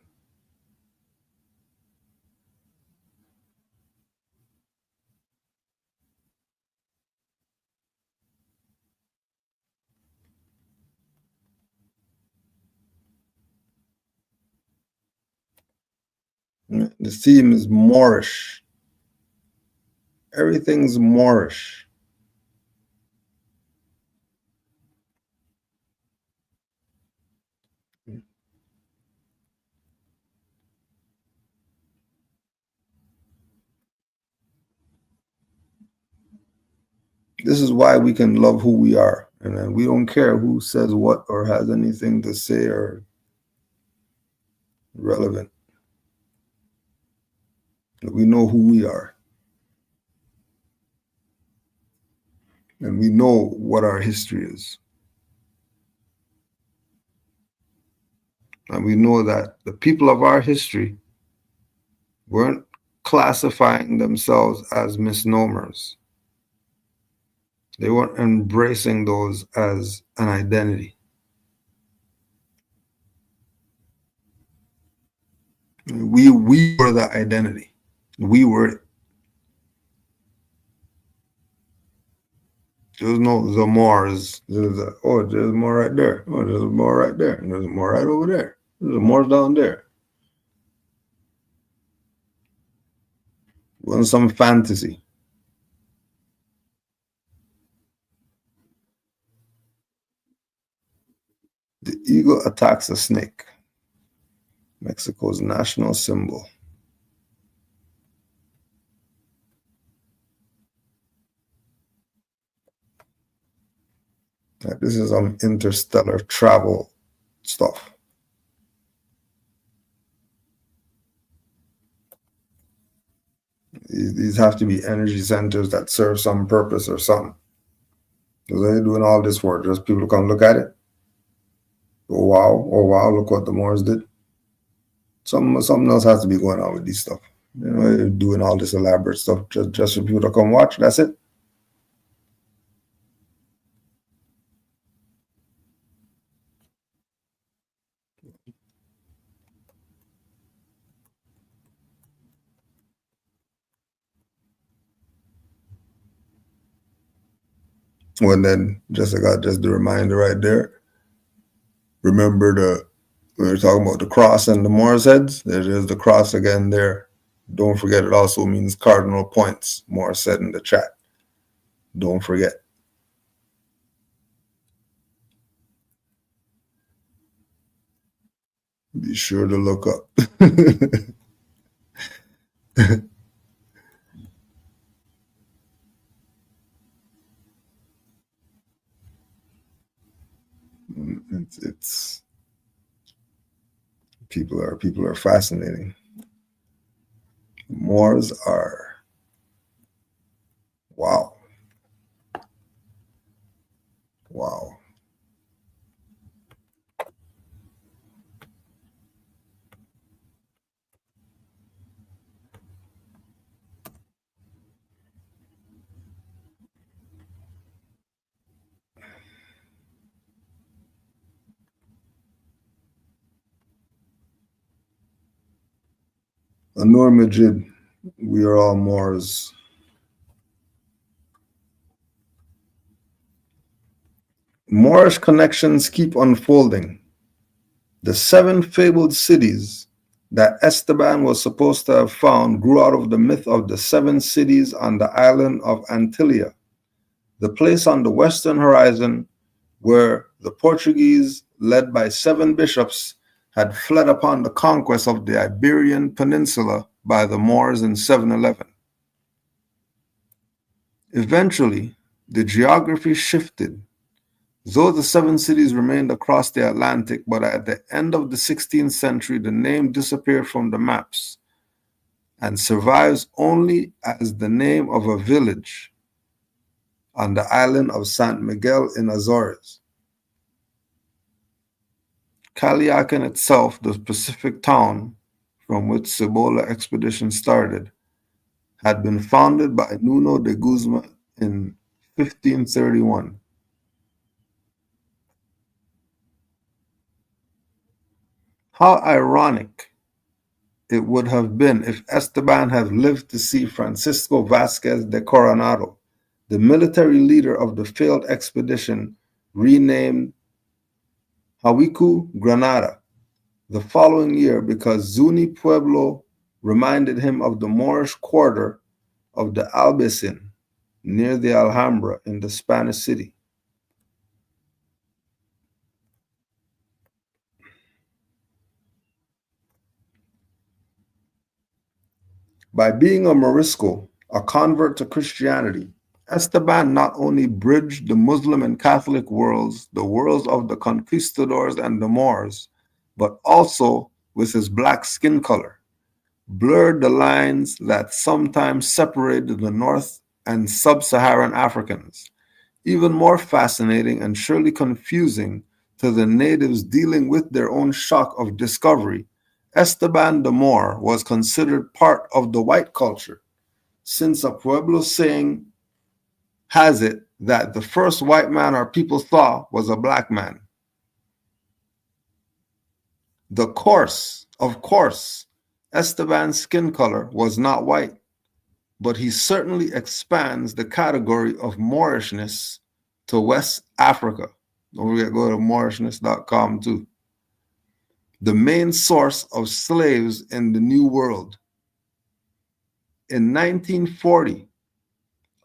The theme is Moorish. Everything's Moorish. This is why we can love who we are, and then we don't care who says what or has anything to say or relevant. We know who we are, and we know what our history is, and we know that the people of our history weren't classifying themselves as misnomers. They weren't embracing those as an identity. We were the identity. We were it. There's no the Moors. There's more right there. Oh, there's more right there. And there's more right over there. There's more down there. It wasn't some fantasy. The eagle attacks a snake. Mexico's national symbol. This is some interstellar travel stuff. These have to be energy centers that serve some purpose or something. Because they're doing all this for just people to come look at it. Oh wow, look what the Moors did. Something else has to be going on with these stuff. You know, they're doing all this elaborate stuff just for people to come watch. That's it. Well, then, just the reminder right there. Remember we were talking about the cross and the Moors' heads. There's the cross again there. Don't forget, it also means cardinal points. Moore said in the chat. Don't forget. Be sure to look up. It's people are fascinating. Moors are wow. Anur Majid, we are all Moors. Moorish connections keep unfolding. The 7 fabled cities that Esteban was supposed to have found grew out of the myth of the 7 cities on the island of Antillia, the place on the western horizon where the Portuguese, led by 7 bishops, had fled upon the conquest of the Iberian Peninsula by the Moors in 711. Eventually, the geography shifted. Though the 7 cities remained across the Atlantic, but at the end of the 16th century, the name disappeared from the maps and survives only as the name of a village on the island of San Miguel in Azores. Caliacan itself, the Pacific town from which Cibola expedition started, had been founded by Nuno de Guzman in 1531. How ironic it would have been if Esteban had lived to see Francisco Vázquez de Coronado, the military leader of the failed expedition, renamed Hawiku Granada the following year because Zuni Pueblo reminded him of the Moorish quarter of the Albaycin near the Alhambra in the Spanish city. By being a Morisco, a convert to Christianity, Esteban not only bridged the Muslim and Catholic worlds, the worlds of the conquistadors and the Moors, but also, with his black skin color, blurred the lines that sometimes separated the North and Sub-Saharan Africans. Even more fascinating and surely confusing to the natives dealing with their own shock of discovery, Esteban the Moor was considered part of the white culture, since a Pueblo saying has it that the first white man our people saw was a black man. Of course, Esteban's skin color was not white, but he certainly expands the category of Moorishness to West Africa. Don't forget, go to Moorishness.com too. The main source of slaves in the New World. In 1940,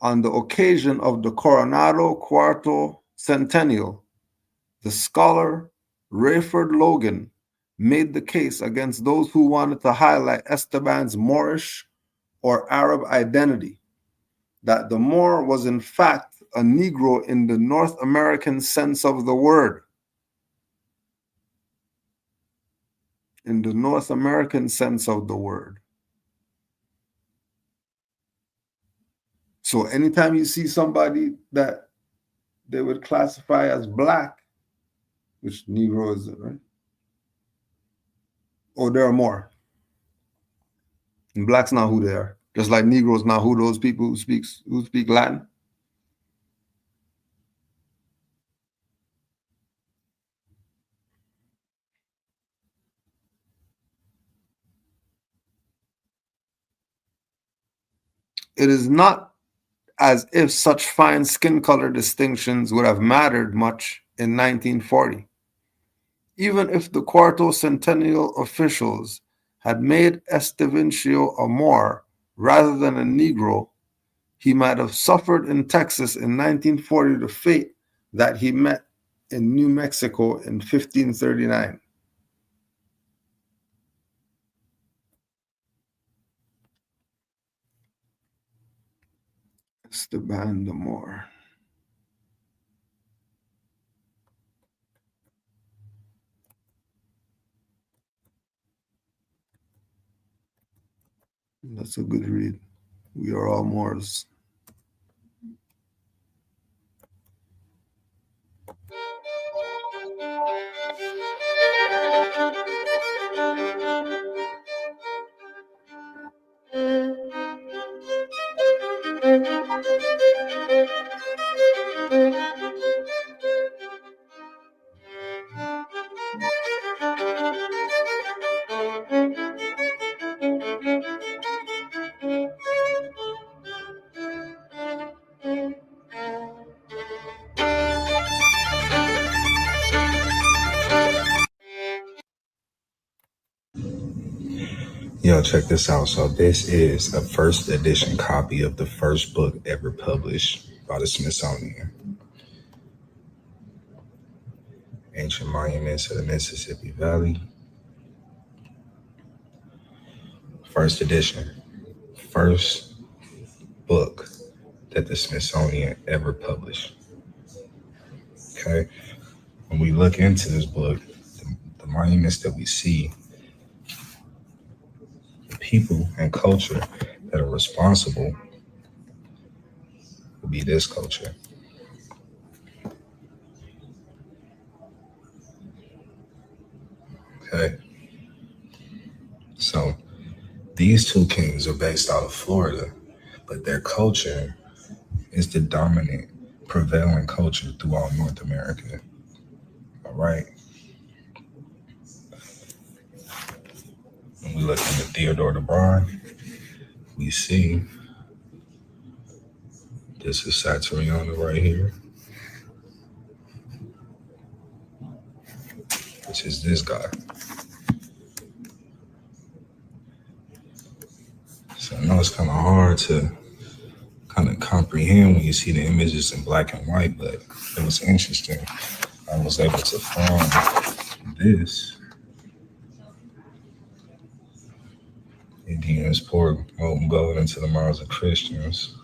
on the occasion of the Coronado Cuarto Centennial, the scholar Rayford Logan made the case against those who wanted to highlight Esteban's Moorish or Arab identity, that the Moor was in fact a Negro in the North American sense of the word. In the North American sense of the word. So anytime you see somebody that they would classify as black, which Negro is it, right? Or there are more. And black's not who they are. Just like Negroes not who those people who speak Latin. It is not as if such fine skin color distinctions would have mattered much in 1940. Even if the Cuarto Centennial officials had made Estevancio a Moor rather than a Negro, he might have suffered in Texas in 1940 the fate that he met in New Mexico in 1539. Esteban the Moor. That's a good read. We are all Moors. Yo, check this out. So this is a first edition copy of the first book ever published by the Smithsonian. Ancient Monuments of the Mississippi Valley. First edition. First book that the Smithsonian ever published. Okay? When we look into this book, the monuments that we see, the people and culture that are responsible will be this culture. Okay? So these two kings are based out of Florida, but their culture is the dominant, prevailing culture throughout North America. All right? When we look into Theodore DeBron, we see this is Satriana right here, which is this guy. So I know it's kind of hard to kind of comprehend when you see the images in black and white, but it was interesting. I was able to find this. Indians pour molten gold into the mouths of Christians.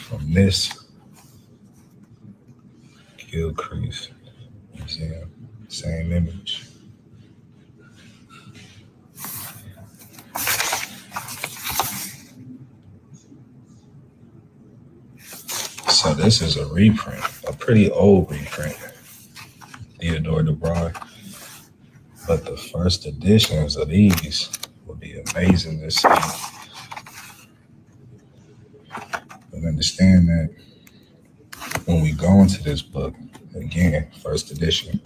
From this Gilcrease Museum, same image. So this is a reprint, a pretty old reprint, Theodore DeBroy. But the first editions of these would be amazing to see. But understand that when we go into this book, again, first edition,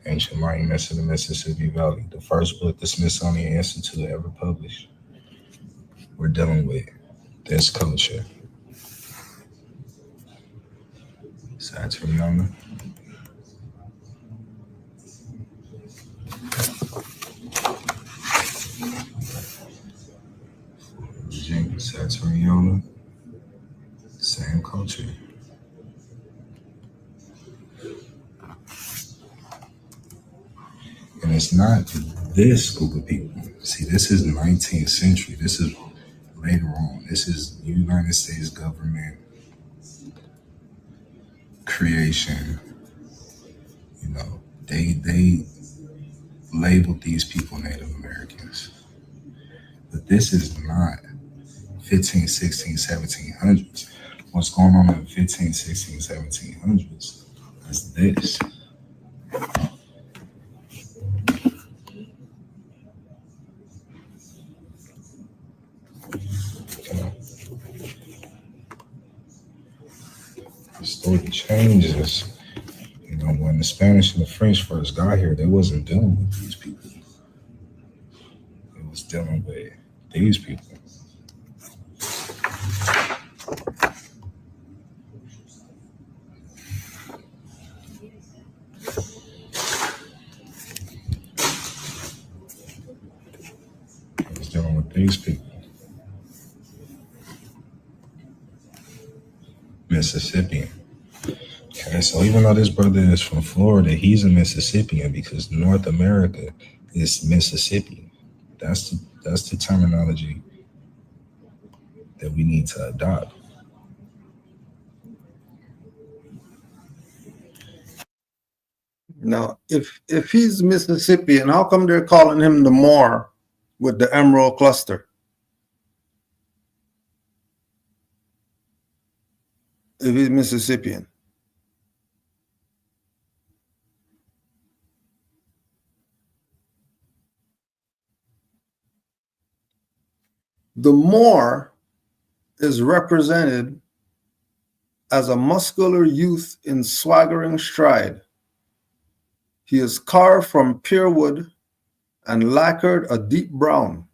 Ancient Monuments in the Mississippi Valley, the first book the Smithsonian Institute ever published, we're dealing with this culture. Saturniana. Virginia Saturniana. Same culture. And it's not this group of people. See, this is 19th century. This is later on. This is United States government creation. You know, they labeled these people Native Americans. But this is not 15, 16, 1700s. What's going on in the 15, 16, 1700s is this. The story changes. You know, when the Spanish and the French first got here, they wasn't dealing with these people. It was dealing with these people. It was dealing with these people. Mississippian. Okay, so even though this brother is from Florida, he's a Mississippian because North America is Mississippi. That's the terminology that we need to adopt. Now, if he's Mississippian, how come they're calling him the Moor with the emerald cluster? If he's Mississippian. The Moor is represented as a muscular youth in swaggering stride. He is carved from pure wood and lacquered a deep brown.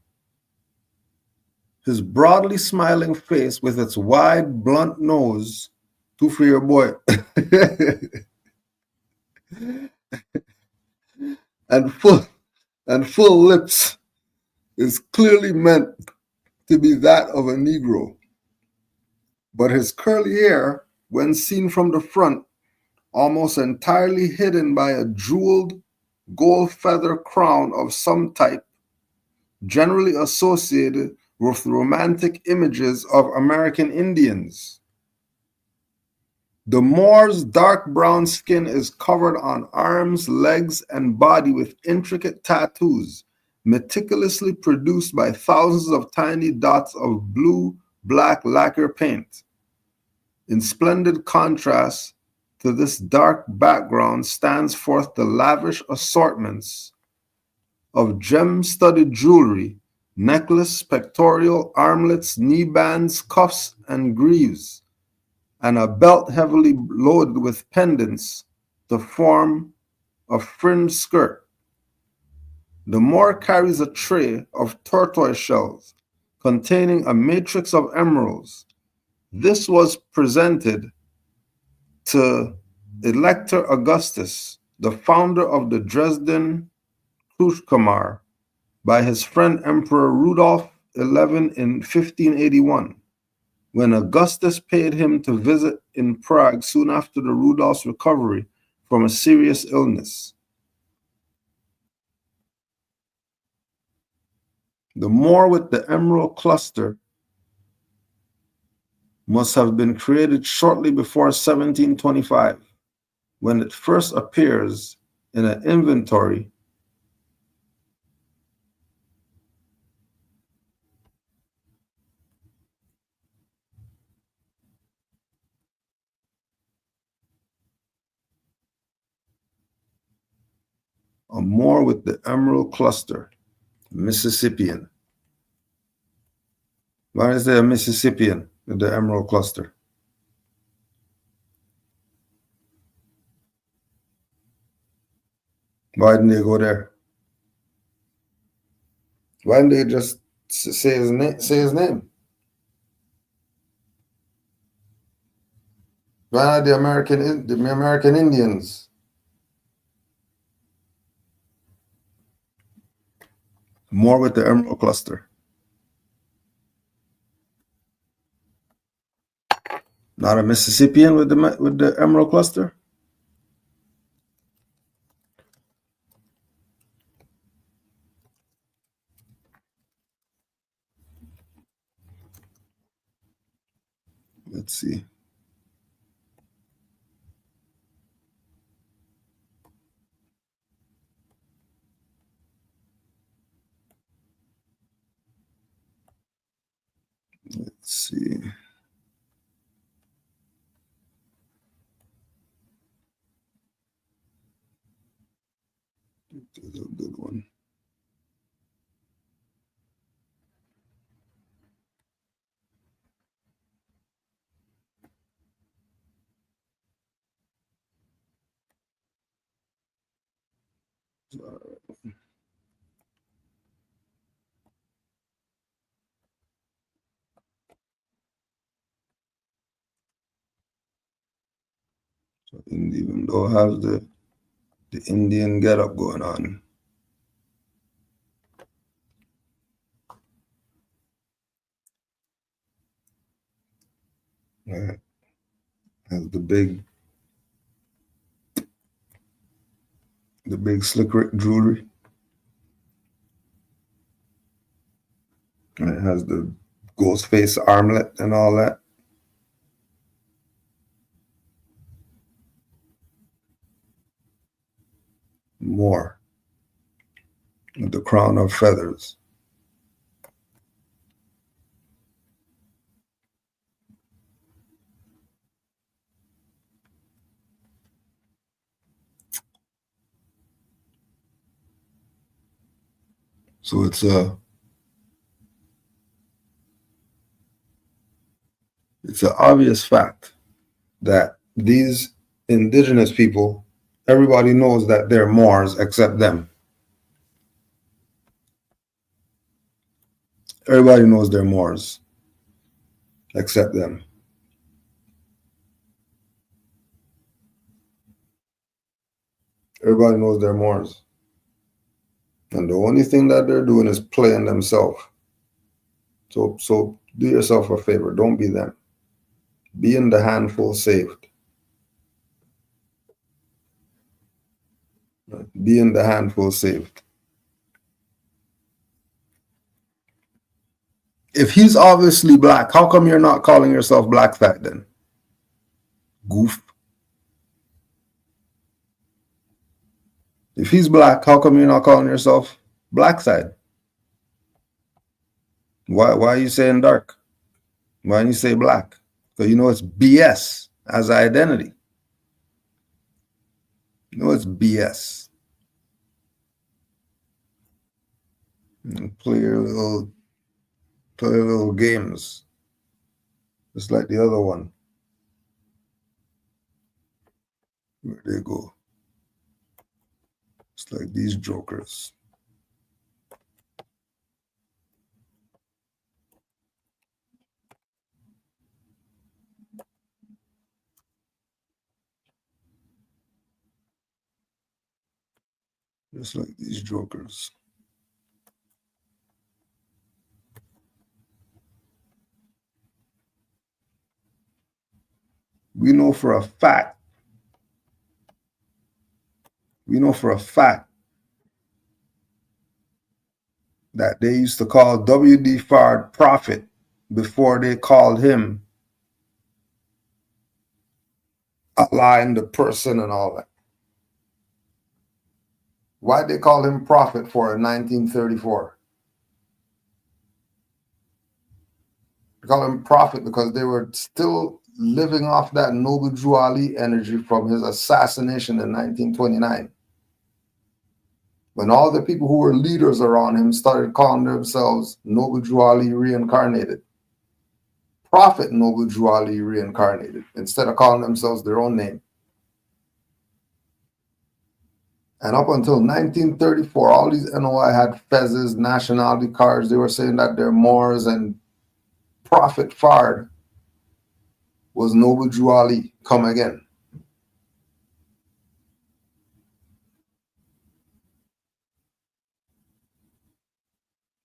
His broadly smiling face with its wide, blunt nose, too for your boy, and full lips is clearly meant to be that of a Negro. But his curly hair, when seen from the front, almost entirely hidden by a jeweled gold feather crown of some type, generally associated with romantic images of American Indians. The Moor's dark brown skin is covered on arms, legs, and body with intricate tattoos, meticulously produced by thousands of tiny dots of blue-black lacquer paint. In splendid contrast to this dark background stands forth the lavish assortments of gem-studded jewelry, necklace, pectoral, armlets, knee bands, cuffs, and greaves, and a belt heavily loaded with pendants to form a fringed skirt. The Moor carries a tray of tortoise shells containing a matrix of emeralds. This was presented to Elector Augustus, the founder of the Dresden Kreutzkammer, by his friend Emperor Rudolf XI in 1581. when Augustus paid him to visit in Prague soon after the Rudolph's recovery from a serious illness. The Moor with the emerald cluster must have been created shortly before 1725, when it first appears in an inventory a Moor with the emerald cluster, Mississippian. Why is there a Mississippian with the emerald cluster? Why didn't they go there? Why didn't they just say his name? Why not the American Indians? More with the emerald cluster. Not a Mississippian with the emerald cluster? Let's see. Let's see. This is a good one. So even though it has the Indian getup going on. Right. Has the big slick Rick jewelry. And it has the ghost face armlet and all that. More. With the crown of feathers. So it's an obvious fact that these indigenous people, everybody knows that they're Moors except them. Everybody knows they're Moors except them. Everybody knows they're Moors. And the only thing that they're doing is playing themselves. So do yourself a favor. Don't be them. Be in the handful saved. Be in the handful saved. If he's obviously black, how come you're not calling yourself black fat then? Goof. If he's black, how come you're not calling yourself black side? Why are you saying dark? Why don't you say black? Because you know it's BS as identity. You know it's BS. And play little games. Just like the other one. Where they go. It's like these jokers. Just like these jokers. we know for a fact that they used to call W.D. Fard prophet before they called him Allah in the person and all that. Why'd they call him prophet for in 1934? They call him prophet because they were still living off that Noble Drew Ali energy from his assassination in 1929. When all the people who were leaders around him started calling themselves Noble Drew Ali reincarnated. Prophet Noble Drew Ali reincarnated, instead of calling themselves their own name. And up until 1934, all these NOI had fezzes, nationality cards. They were saying that they're Moors, and Prophet Fard was Noble Drew Ali come again.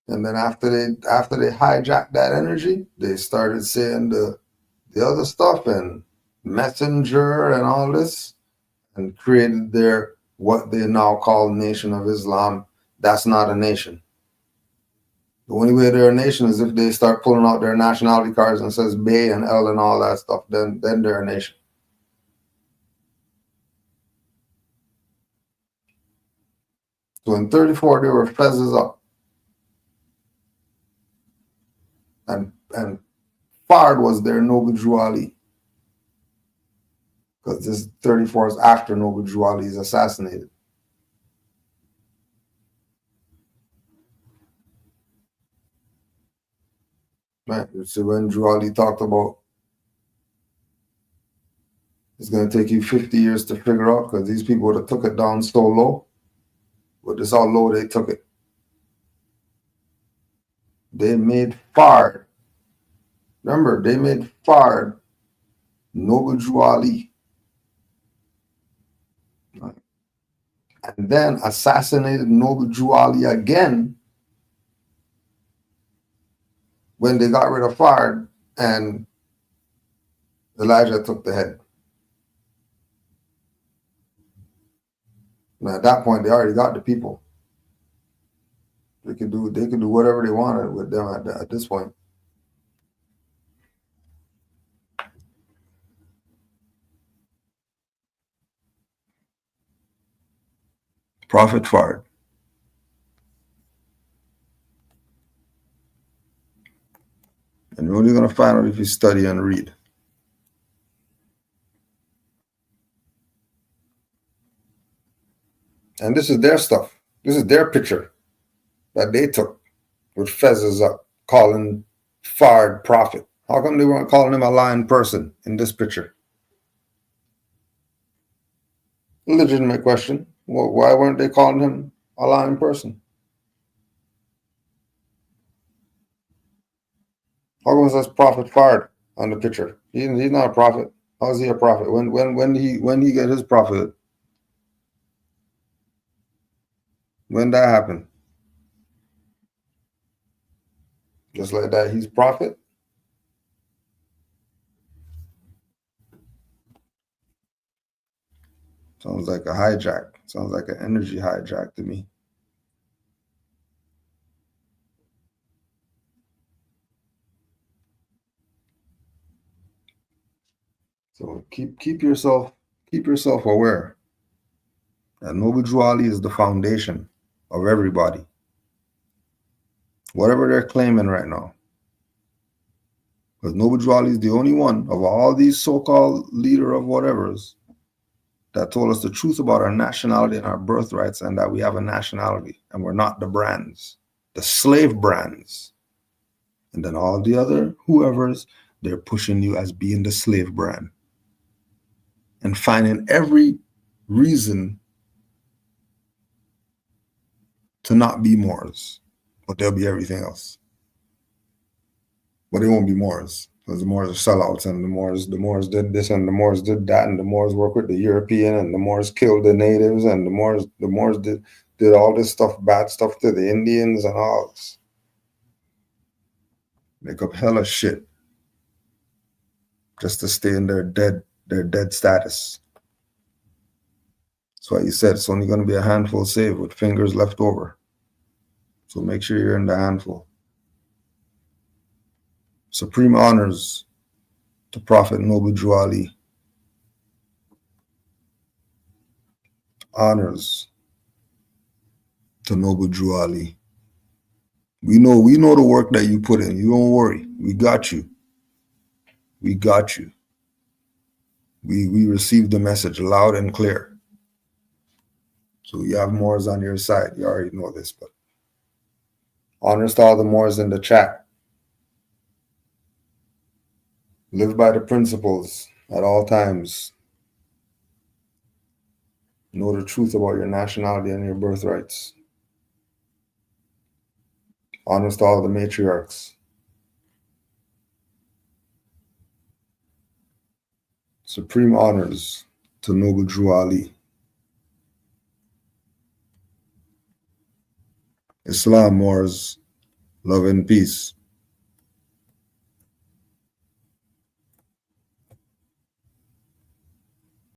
And then after they hijacked that energy, they started saying the other stuff and messenger and all this, and created their what they now call Nation of Islam. That's not a nation. The only way they're a nation is if they start pulling out their nationality cards and says Bay and L and all that stuff. Then they're a nation. So in 34 they were fezzes up, and Fard was their Noble Drew Ali, because this 34 is after Noble Drew Ali is assassinated. Right. So when Drew Ali talked about it's going to take you 50 years to figure out, because these people would have took it down so low, but this how low they took it. They made Fard. Remember, they made Fard Noble Drew Ali. And then assassinated Noble Drew Ali again when they got rid of Fard, and Elijah took the head. Now at that point, they already got the people. They could do whatever they wanted with them at this point. Prophet Fard. And you're only going to find out if you study and read. And this is their stuff. This is their picture that they took with fezzes up, calling Fard prophet. How come they weren't calling him a lying person in this picture? Legitimate question. Well, why weren't they calling him a lying person? How come it says Prophet Fard on the picture? He's not a prophet. How is he a prophet? When he get his prophet? When that happened? Just like that, he's prophet. Sounds like a hijack. Sounds like an energy hijack to me. So keep yourself aware that Noble Drew Ali is the foundation of everybody. Whatever they're claiming right now. Because Noble Drew Ali is the only one of all these so-called leader of whatevers that told us the truth about our nationality and our birthrights, and that we have a nationality and we're not the brands, the slave brands. And then all the other whoever's, they're pushing you as being the slave brand and finding every reason to not be Moors, but they'll be everything else. But they won't be Moors, because the Moors are sellouts, and the Moors did this, and the Moors did that, and the Moors work with the European, and the Moors killed the natives, and the Moors did all this stuff, bad stuff to the Indians and all this. Make up hella shit just to stay in their dead their dead status. That's why you said it's only going to be a handful saved with fingers left over. So make sure you're in the handful. Supreme honors to Prophet Noble Drew Ali. Honors to Noble Drew Ali. We know the work that you put in. You don't worry. We got you. We got you. We received the message loud and clear. So you have Moors on your side. You already know this, but honors to all the Moors in the chat. Live by the principles at all times. Know the truth about your nationality and your birthrights. Honors to all the matriarchs. Supreme honors to Noble Drew Ali. Islam, Moors, love and peace.